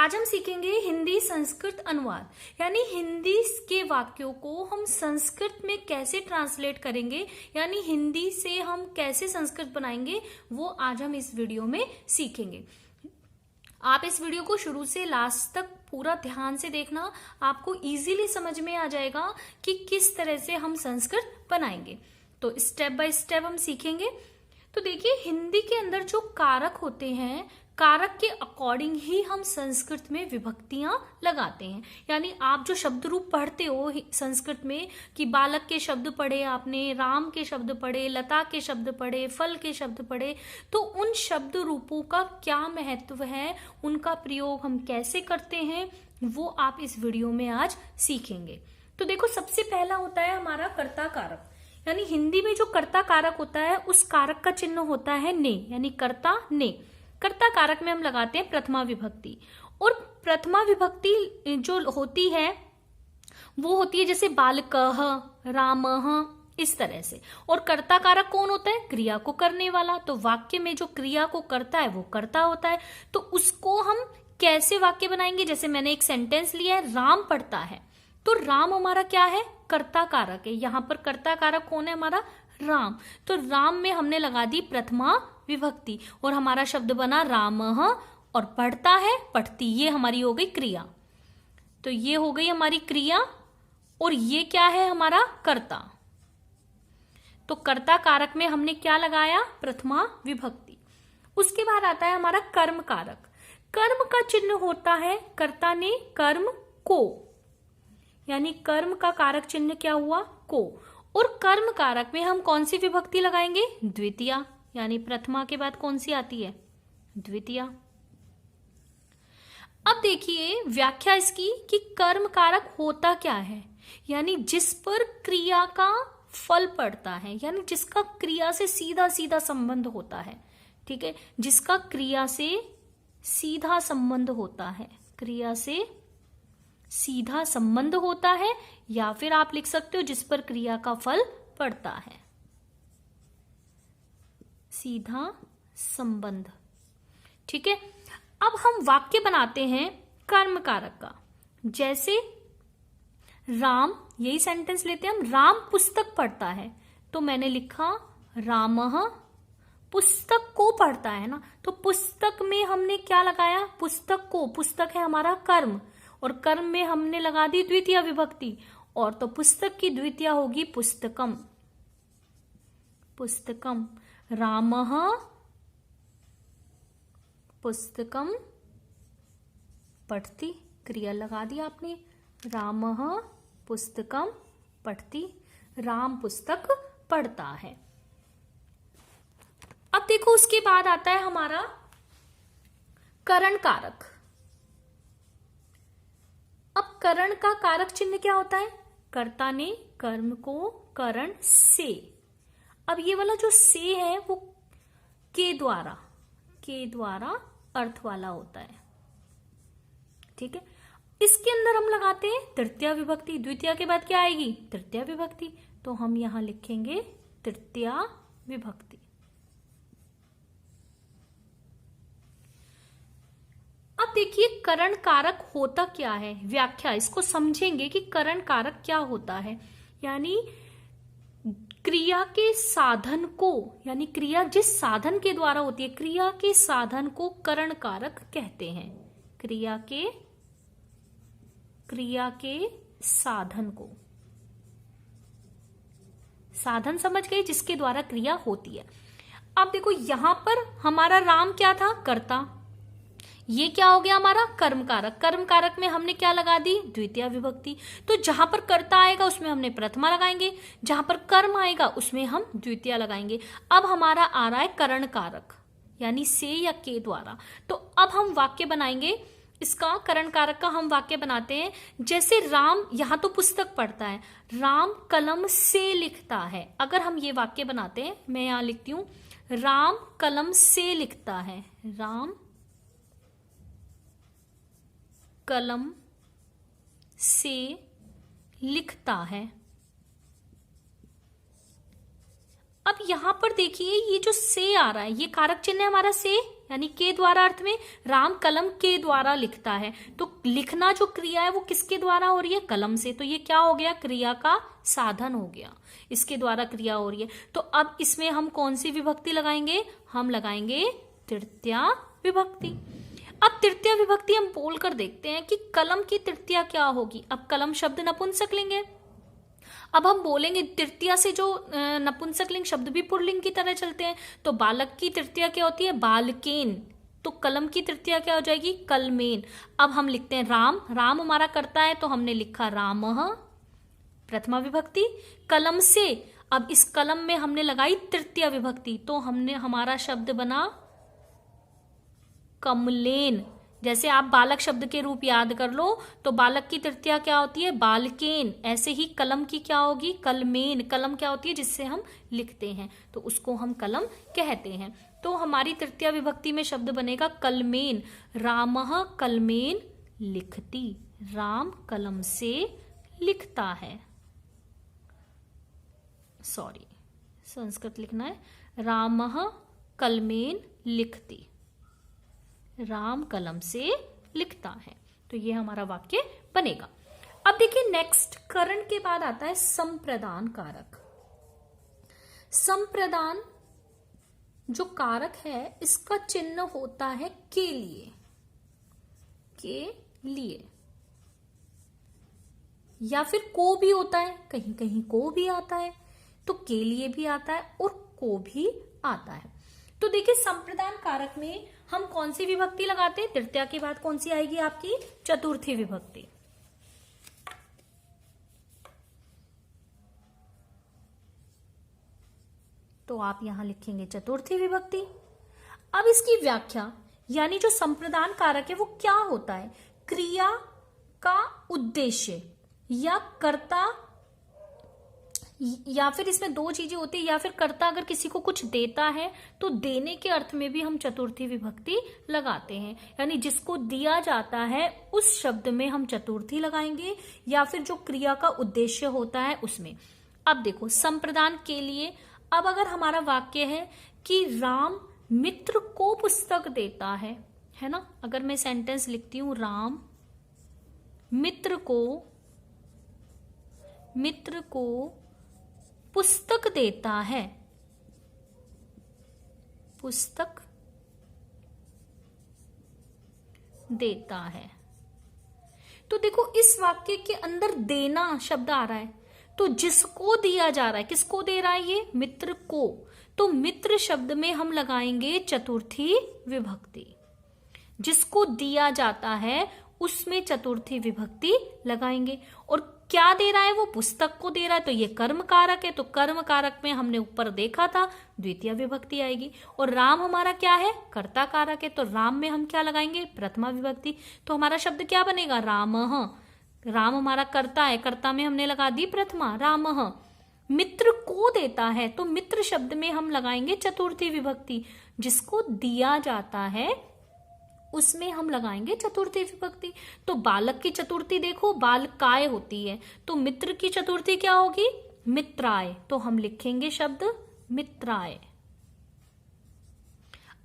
आज हम सीखेंगे हिंदी संस्कृत अनुवाद, यानी हिंदी के वाक्यों को हम संस्कृत में कैसे ट्रांसलेट करेंगे, यानी हिंदी से हम कैसे संस्कृत बनाएंगे, वो आज हम इस वीडियो में सीखेंगे। आप इस वीडियो को शुरू से लास्ट तक पूरा ध्यान से देखना, आपको इजीली समझ में आ जाएगा कि किस तरह से हम संस्कृत बनाएंगे। तो स्टेप बाय स्टेप हम सीखेंगे। तो देखिए, हिंदी के अंदर जो कारक होते हैं, कारक के अकॉर्डिंग ही हम संस्कृत में विभक्तियां लगाते हैं। यानी आप जो शब्द रूप पढ़ते हो संस्कृत में, कि बालक के शब्द पढ़े आपने, राम के शब्द पढ़े, लता के शब्द पढ़े, फल के शब्द पढ़े, तो उन शब्द रूपों का क्या महत्व है, उनका प्रयोग हम कैसे करते हैं, वो आप इस वीडियो में आज सीखेंगे। तो देखो, सबसे पहला होता है हमारा कर्ता कारक। यानी हिंदी में जो कर्ता कारक होता है, उस कारक का चिन्ह होता है ने, यानी कर्ता ने। कर्ता कारक में हम लगाते हैं प्रथमा विभक्ति, और प्रथमा विभक्ति जो होती है वो होती है जैसे बालकः, रामः, इस तरह से। और कर्ता कारक कौन होता है? क्रिया को करने वाला। तो वाक्य में जो क्रिया को करता है वो कर्ता होता है। तो उसको हम कैसे वाक्य बनाएंगे? जैसे मैंने एक सेंटेंस लिया है, राम पढ़ता है, तो राम हमारा क्या है? कर्ता कारक है। यहां पर कर्ता कारक कौन है? हमारा राम। तो राम में हमने लगा दी प्रथमा विभक्ति, और हमारा शब्द बना रामः, और पढ़ता है, पढ़ती, ये हमारी हो गई क्रिया। तो ये हो गई हमारी क्रिया, और ये क्या है? हमारा कर्ता। तो कर्ता कारक में हमने क्या लगाया? प्रथमा विभक्ति। उसके बाद आता है हमारा कर्म कारक। कर्म का चिन्ह होता है कर्ता ने कर्म को, यानी कर्म का कारक चिन्ह क्या हुआ? को। और कर्म कारक में हम कौन सी विभक्ति लगाएंगे? द्वितीया। यानी प्रथमा के बाद कौन सी आती है? द्वितीया। अब देखिए व्याख्या इसकी कि कर्म कारक होता क्या है, यानी जिस पर क्रिया का फल पड़ता है, यानी जिसका क्रिया से सीधा सीधा संबंध होता है। ठीक है, जिसका क्रिया से सीधा संबंध होता है, क्रिया से सीधा संबंध होता है, या फिर आप लिख सकते हो जिस पर क्रिया का फल पड़ता है, सीधा संबंध। ठीक है, अब हम वाक्य बनाते हैं कर्म कारक का। जैसे राम, यही सेंटेंस लेते हैं हम, राम पुस्तक पढ़ता है, तो मैंने लिखा रामः पुस्तक को पढ़ता है ना। तो पुस्तक में हमने क्या लगाया? पुस्तक को। पुस्तक है हमारा कर्म, और कर्म में हमने लगा दी द्वितीय विभक्ति, और तो पुस्तक की द्वितीय होगी पुस्तकम। पुस्तकम। रामः पुस्तकम पठति, क्रिया लगा दी आपने, रामः पुस्तकम पठति, राम पुस्तक पढ़ता है। अब देखो, उसके बाद आता है हमारा करण कारक। अब करण का कारक चिन्ह क्या होता है? कर्ता ने कर्म को करण से। अब ये वाला जो से है वो के द्वारा अर्थ वाला होता है। ठीक है, इसके अंदर हम लगाते हैं तृतीया विभक्ति। द्वितीया के बाद क्या आएगी? तृतीया विभक्ति। तो हम यहां लिखेंगे तृतीया विभक्ति। अब देखिए, करण कारक होता क्या है, व्याख्या इसको समझेंगे कि करण कारक क्या होता है। यानी क्रिया के साधन को, यानी क्रिया जिस साधन के द्वारा होती है, क्रिया के साधन को करण कारक कहते हैं। क्रिया के साधन को, साधन समझ गए, जिसके द्वारा क्रिया होती है। अब देखो, यहां पर हमारा राम क्या था? कर्ता। ये क्या हो गया? हमारा कर्म कारक। कर्म कारक में हमने क्या लगा दी? द्वितीय विभक्ति। तो जहां पर कर्ता आएगा उसमें हमने प्रथमा लगाएंगे, जहां पर कर्म आएगा उसमें हम द्वितीय लगाएंगे। अब हमारा आ रहा है करण कारक, यानी से या के द्वारा। तो अब हम वाक्य बनाएंगे इसका, करण कारक का हम वाक्य बनाते हैं। जैसे राम, यहां तो पुस्तक पढ़ता है, राम कलम से लिखता है। अगर हम ये वाक्य बनाते हैं, मैं यहां लिखती हूं, राम कलम से लिखता है, राम कलम से लिखता है। अब यहां पर देखिए, ये जो से आ रहा है, ये कारक चिन्ह है हमारा से, यानी के द्वारा अर्थ में राम कलम के द्वारा लिखता है, तो लिखना जो क्रिया है वो किसके द्वारा हो रही है, कलम से। तो ये क्या हो गया, क्रिया का साधन हो गया, इसके द्वारा क्रिया हो रही है। तो अब इसमें हम कौन सी विभक्ति लगाएंगे, हम लगाएंगे तृतीया विभक्ति। अब तृतीया विभक्ति हम बोलकर देखते हैं कि कलम की तृतीया क्या होगी। अब कलम शब्द नपुंसकलिंग है, अब हम बोलेंगे तृतीया से जो नपुंसकलिंग शब्द भी पुल्लिंग की तरह चलते हैं, तो बालक की तृतीया क्या होती है, बालकेन। तो कलम की तृतीया क्या हो जाएगी, कलमेन। अब हम लिखते हैं राम, राम हमारा करता है तो हमने लिखा रामः, प्रथमा विभक्ति। कलम से, अब इस कलम में हमने लगाई तृतीया विभक्ति, तो हमने हमारा शब्द बना कमलेन। जैसे आप बालक शब्द के रूप याद कर लो, तो बालक की तृतीया क्या होती है, बालकेन। ऐसे ही कलम की क्या होगी, कलमेन। कलम क्या होती है, जिससे हम लिखते हैं, तो उसको हम कलम कहते हैं। तो हमारी तृतीया विभक्ति में शब्द बनेगा कलमेन। रामः कलमेन लिखती, राम कलम से लिखता है। सॉरी, संस्कृत लिखना है, रामः कलमेन लिखती, राम कलम से लिखता है। तो ये हमारा वाक्य बनेगा। अब देखिए नेक्स्ट, करण के बाद आता है संप्रदान कारक। संप्रदान जो कारक है, इसका चिन्ह होता है के लिए, के लिए, या फिर को भी होता है, कहीं कहीं को भी आता है, तो के लिए भी आता है और को भी आता है। तो देखिए संप्रदान कारक में हम कौन सी विभक्ति लगाते हैं, तृतीया के बाद कौन सी आएगी आपकी, चतुर्थी विभक्ति। तो आप यहां लिखेंगे चतुर्थी विभक्ति। अब इसकी व्याख्या, यानी जो संप्रदान कारक है वो क्या होता है, क्रिया का उद्देश्य या कर्ता, या फिर इसमें दो चीजें होती है, या फिर कर्ता अगर किसी को कुछ देता है तो देने के अर्थ में भी हम चतुर्थी विभक्ति लगाते हैं। यानी जिसको दिया जाता है उस शब्द में हम चतुर्थी लगाएंगे, या फिर जो क्रिया का उद्देश्य होता है उसमें। अब देखो संप्रदान के लिए, अब अगर हमारा वाक्य है कि राम मित्र को पुस्तक देता है ना, अगर मैं सेंटेंस लिखती हूं, राम मित्र को पुस्तक देता है, पुस्तक देता है। तो देखो इस वाक्य के अंदर देना शब्द आ रहा है, तो जिसको दिया जा रहा है, किसको दे रहा है ये, मित्र को। तो मित्र शब्द में हम लगाएंगे चतुर्थी विभक्ति। जिसको दिया जाता है उसमें चतुर्थी विभक्ति लगाएंगे। और क्या दे रहा है, वो पुस्तक को दे रहा है, तो ये कर्म कारक है, तो कर्म कारक में हमने ऊपर देखा था द्वितीय विभक्ति आएगी। और राम हमारा क्या है, कर्ता कारक है, तो राम में हम क्या लगाएंगे, प्रथमा विभक्ति। तो हमारा शब्द क्या बनेगा, रामः। राम हमारा कर्ता है, कर्ता में हमने लगा दी प्रथमा, रामः। मित्र को देता है, तो मित्र शब्द में हम लगाएंगे चतुर्थी विभक्ति। जिसको दिया जाता है उसमें हम लगाएंगे चतुर्थी विभक्ति। तो बालक की चतुर्थी देखो बालकाय होती है, तो मित्र की चतुर्थी क्या होगी, मित्राय। तो हम लिखेंगे शब्द मित्राय।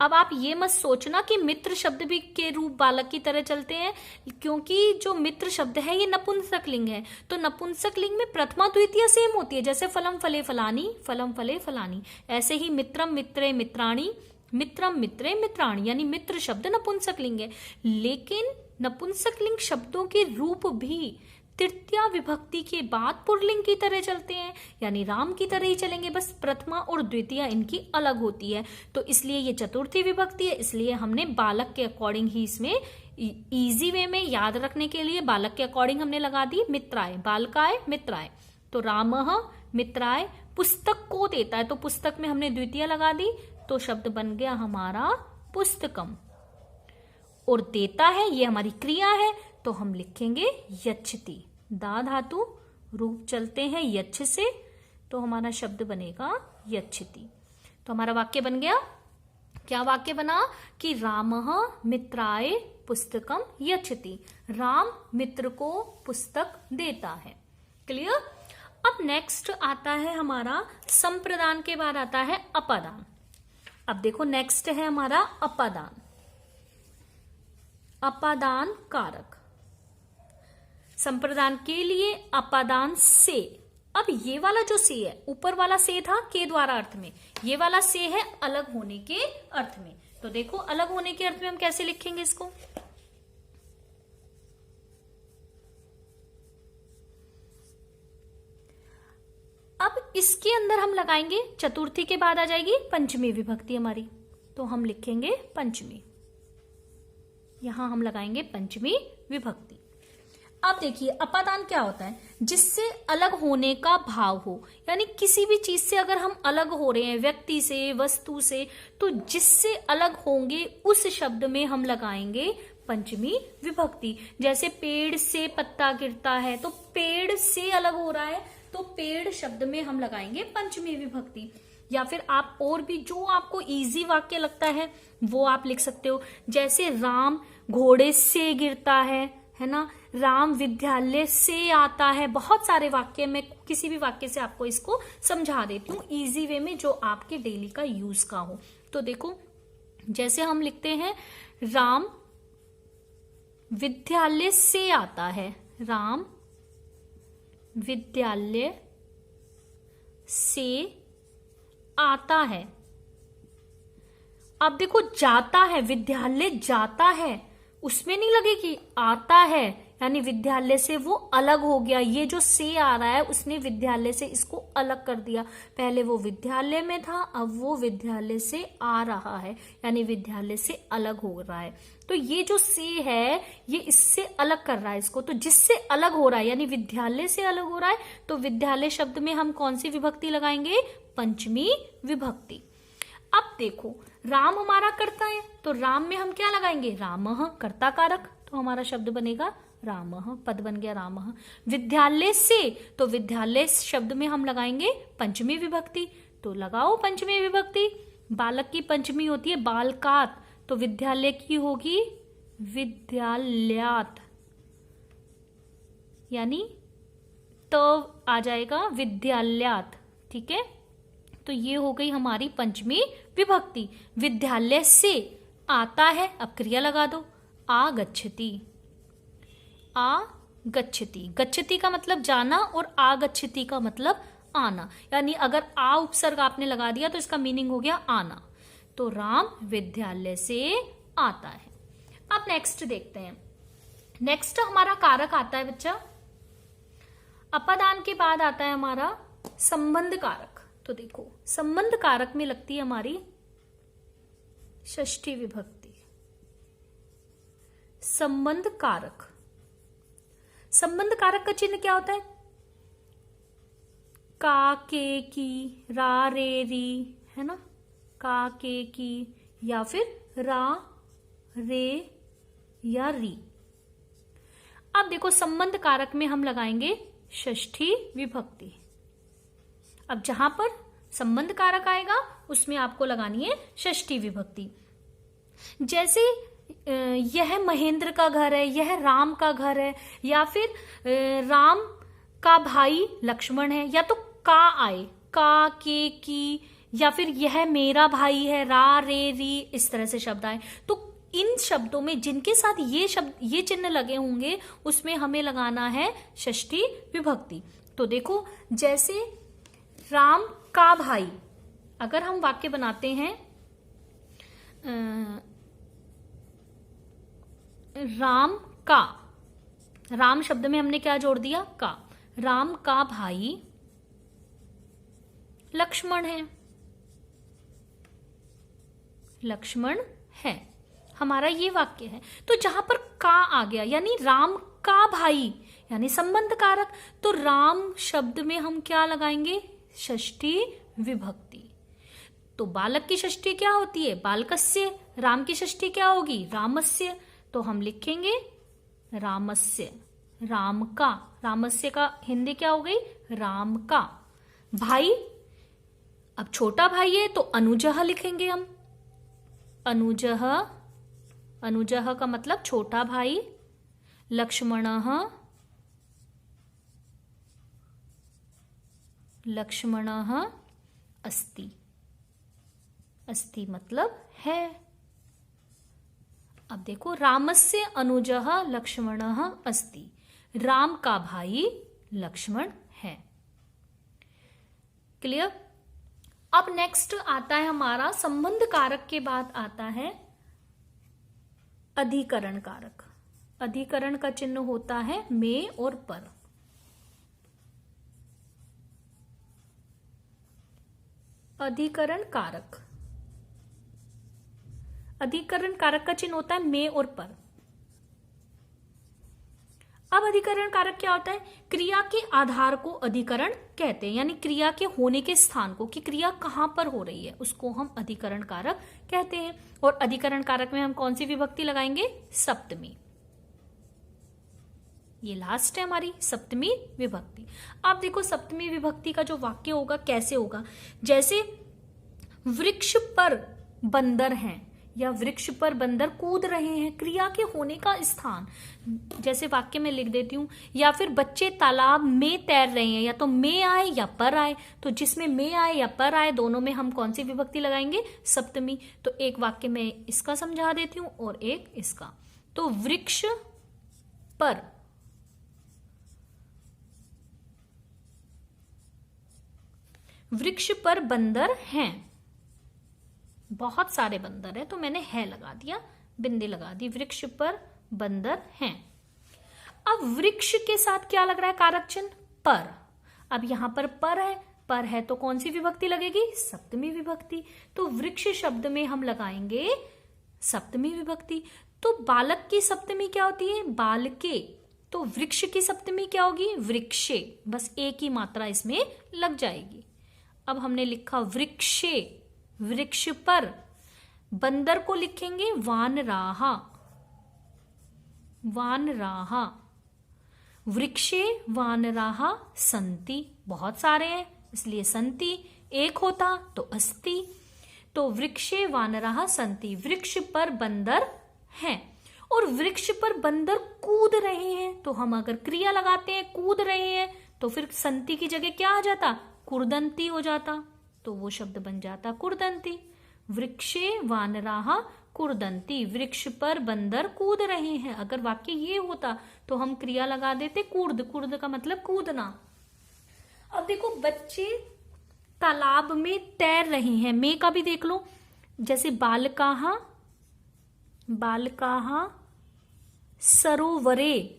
अब आप ये मत सोचना कि मित्र शब्द भी के रूप बालक की तरह चलते हैं, क्योंकि जो मित्र शब्द है ये नपुंसकलिंग है। तो नपुंसकलिंग में प्रथमा द्वितीय सेम होती है, जैसे फलम फले फलानी, फलम फले फलानी। ऐसे ही मित्रम मित्रे मित्राणी, मित्रम मित्रे मित्राणी, यानी मित्र शब्द नपुंसकलिंग है। लेकिन नपुंसकलिंग शब्दों के रूप भी तृतीया विभक्ति के बाद पुल्लिंग की तरह चलते हैं, यानी राम की तरह ही चलेंगे, बस प्रथमा और द्वितीय इनकी अलग होती है। तो इसलिए ये चतुर्थी विभक्ति है, इसलिए हमने बालक के अकॉर्डिंग ही इसमें इजी वे में याद रखने के लिए बालक के अकॉर्डिंग हमने लगा दी मित्राय, बालकाय मित्राय। तो रामः मित्राय पुस्तक को देता है, तो पुस्तक में हमने द्वितीय लगा दी, तो शब्द बन गया हमारा पुस्तकम। और देता है ये हमारी क्रिया है, तो हम लिखेंगे यच्छति। दा धातु रूप चलते हैं यच्छ से, तो हमारा शब्द बनेगा यच्छति। तो हमारा वाक्य बन गया, क्या वाक्य बना कि रामः मित्राय पुस्तकम यच्छति, राम मित्र को पुस्तक देता है। क्लियर। अब नेक्स्ट आता है हमारा संप्रदान के बाद आता है अपादान। अब देखो नेक्स्ट है हमारा अपादान। अपादान कारक, संप्रदान के लिए अपादान से। अब ये वाला जो से है, ऊपर वाला से था के द्वारा अर्थ में, ये वाला से है अलग होने के अर्थ में। तो देखो अलग होने के अर्थ में हम कैसे लिखेंगे इसको। अब इसके अंदर हम लगाएंगे, चतुर्थी के बाद आ जाएगी पंचमी विभक्ति हमारी, तो हम लिखेंगे पंचमी, यहां हम लगाएंगे पंचमी विभक्ति। अब देखिए अपादान क्या होता है, जिससे अलग होने का भाव हो, यानी किसी भी चीज से अगर हम अलग हो रहे हैं, व्यक्ति से, वस्तु से, तो जिससे अलग होंगे उस शब्द में हम लगाएंगे पंचमी विभक्ति। जैसे पेड़ से पत्ता गिरता है, तो पेड़ से अलग हो रहा है, तो पेड़ शब्द में हम लगाएंगे पंचमी विभक्ति। या फिर आप और भी जो आपको इजी वाक्य लगता है वो आप लिख सकते हो। जैसे राम घोड़े से गिरता है ना, राम विद्यालय से आता है। बहुत सारे वाक्य, मैं किसी भी वाक्य से आपको इसको समझा देती हूँ इजी वे में, जो आपके डेली का यूज का हो। तो देखो जैसे हम लिखते हैं राम विद्यालय से आता है, राम विद्यालय से आता है। अब देखो जाता है, विद्यालय जाता है, उसमें नहीं लगेगी, आता है, यानी विद्यालय से वो अलग हो गया। ये जो से आ रहा है उसने विद्यालय से इसको अलग कर दिया। पहले वो विद्यालय में था, अब वो विद्यालय से आ रहा है, यानी विद्यालय से अलग हो रहा है। तो ये जो से है ये इससे अलग कर रहा है इसको। तो जिससे अलग हो रहा है यानी विद्यालय से अलग हो रहा है, तो विद्यालय शब्द में हम कौन सी विभक्ति लगाएंगे, पंचमी विभक्ति। अब देखो राम हमारा कर्ता है, तो राम में हम क्या लगाएंगे, रामः, कर्ता कारक, तो हमारा शब्द बनेगा रामः, पद बन गया रामः। विद्यालय से, तो विद्यालय शब्द में हम लगाएंगे पंचमी विभक्ति, तो लगाओ पंचमी विभक्ति। बालक की पंचमी होती है बालकात, तो विद्यालय की होगी विद्यालयात, यानी तो आ जाएगा विद्यालयात, ठीक है। तो ये हो गई हमारी पंचमी विभक्ति। विद्यालय से आता है, अब क्रिया लगा दो, आगच्छति, आगच्छति। गच्छति का मतलब जाना और आगच्छति का मतलब आना, यानी अगर आ उपसर्ग आपने लगा दिया तो इसका मीनिंग हो गया आना। तो राम विद्यालय से आता है। अब नेक्स्ट देखते हैं। नेक्स्ट हमारा कारक आता है बच्चा, अपादान के बाद आता है हमारा संबंध कारक। तो देखो संबंध कारक में लगती है हमारी षष्ठी विभक्ति। संबंध कारक, संबंध कारक का चिन्ह क्या होता है, का, के, की, रा, रे, री, है ना, का, के, की, या फिर रा, रे या री। अब देखो संबंध कारक में हम लगाएंगे षष्ठी विभक्ति। अब जहां पर संबंध कारक आएगा उसमें आपको लगानी है षष्ठी विभक्ति। जैसे यह महेंद्र का घर है, यह राम का घर है, या फिर राम का भाई लक्ष्मण है, या तो का आए, का, के, की, या फिर यह मेरा भाई है, रा, रे, री, इस तरह से शब्द आए। तो इन शब्दों में जिनके साथ ये शब्द, ये चिन्ह लगे होंगे उसमें हमें लगाना है षष्ठी विभक्ति। तो देखो जैसे राम का भाई, अगर हम वाक्य बनाते हैं राम का, राम शब्द में हमने क्या जोड़ दिया, का, राम का भाई लक्ष्मण है, लक्ष्मण है, हमारा ये वाक्य है। तो जहां पर का आ गया यानी राम का भाई यानी संबंध कारक, तो राम शब्द में हम क्या लगाएंगे, षष्ठी विभक्ति। तो बालक की षष्ठी क्या होती है, बालकस्य, राम की षष्ठी क्या होगी, रामस्य, तो हम लिखेंगे रामस्य, राम का, रामस्य का हिंदी क्या हो गई, राम का। भाई, अब छोटा भाई है तो अनुजः लिखेंगे हम, अनुजः, अनुजः का मतलब छोटा भाई, लक्ष्मणः, लक्ष्मणः अस्ति, अस्ति मतलब है। अब देखो, रामस्य अनुजः लक्ष्मणः अस्ति, राम का भाई लक्ष्मण है। क्लियर। अब नेक्स्ट आता है हमारा संबंध कारक के बाद आता है अधिकरण कारक। अधिकरण का चिन्ह होता है में और पर। अधिकरण कारक, अधिकरण कारक का चिन्ह होता है में और पर। अब अधिकरण कारक क्या होता है? क्रिया के आधार को अधिकरण कहते हैं, यानी क्रिया के होने के स्थान को, कि क्रिया कहां पर हो रही है, उसको हम अधिकरण कारक कहते हैं। और अधिकरण कारक में हम कौन सी विभक्ति लगाएंगे? सप्तमी। ये लास्ट है हमारी सप्तमी विभक्ति। अब देखो सप्तमी विभक्ति का जो वाक्य होगा कैसे होगा, जैसे वृक्ष पर बंदर हैं या वृक्ष पर बंदर कूद रहे हैं, क्रिया के होने का स्थान, जैसे वाक्य में लिख देती हूं। या फिर बच्चे तालाब में तैर रहे हैं, या तो में आए या पर आए, तो जिसमें में आए या पर आए दोनों में हम कौन सी विभक्ति लगाएंगे? सप्तमी। तो एक वाक्य में इसका समझा देती हूं और एक इसका। तो वृक्ष पर बंदर हैं, बहुत सारे बंदर हैं तो मैंने है लगा दिया, बिंदी लगा दी। वृक्ष पर बंदर हैं। अब वृक्ष के साथ क्या लग रहा है? कारक चिन्ह पर। अब यहां पर है तो कौन सी विभक्ति लगेगी? सप्तमी विभक्ति। तो वृक्ष शब्द में हम लगाएंगे सप्तमी विभक्ति। तो बालक की सप्तमी क्या होती है? बालके। तो वृक्ष की सप्तमी क्या होगी? वृक्षे। बस एक ही मात्रा इसमें लग जाएगी। अब हमने लिखा वृक्षे, वृक्ष पर। बंदर को लिखेंगे वानराहा, वानराहा। वृक्षे वानराहा संति, बहुत सारे हैं इसलिए संति। एक होता तो अस्ति। तो वृक्षे वानराहा संति, वृक्ष पर बंदर हैं। और वृक्ष पर बंदर कूद रहे हैं, तो हम अगर क्रिया लगाते हैं कूद रहे हैं, तो फिर संति की जगह क्या आ जाता? कुर्दंती हो जाता, तो वो शब्द बन जाता कुर्दंती। वृक्षे वानराहा कुर्दंती, वृक्ष पर बंदर कूद रहे हैं। अगर वाक्य ये होता तो हम क्रिया लगा देते कूर्द, कूर्द का मतलब कूदना। अब देखो बच्चे तालाब में तैर रहे हैं, में का भी देख लो, जैसे बालकाहा, बालकाहा सरोवरे।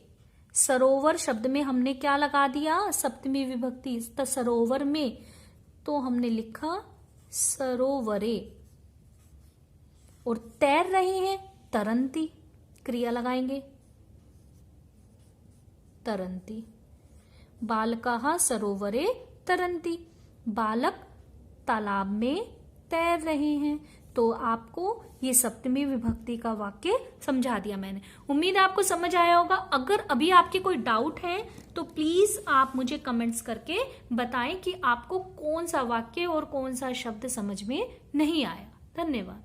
सरोवर शब्द में हमने क्या लगा दिया? सप्तमी विभक्ति। सरोवर में तो हमने लिखा सरोवरे। और तैर रहे हैं तरंती, क्रिया लगाएंगे तरंती। बालकाः सरोवरे तरंती, बालक तालाब में तैर रहे हैं। तो आपको ये सप्तमी विभक्ति का वाक्य समझा दिया मैंने। उम्मीद है आपको समझ आया होगा। अगर अभी आपके कोई डाउट है तो प्लीज आप मुझे कमेंट्स करके बताएं कि आपको कौन सा वाक्य और कौन सा शब्द समझ में नहीं आया। धन्यवाद।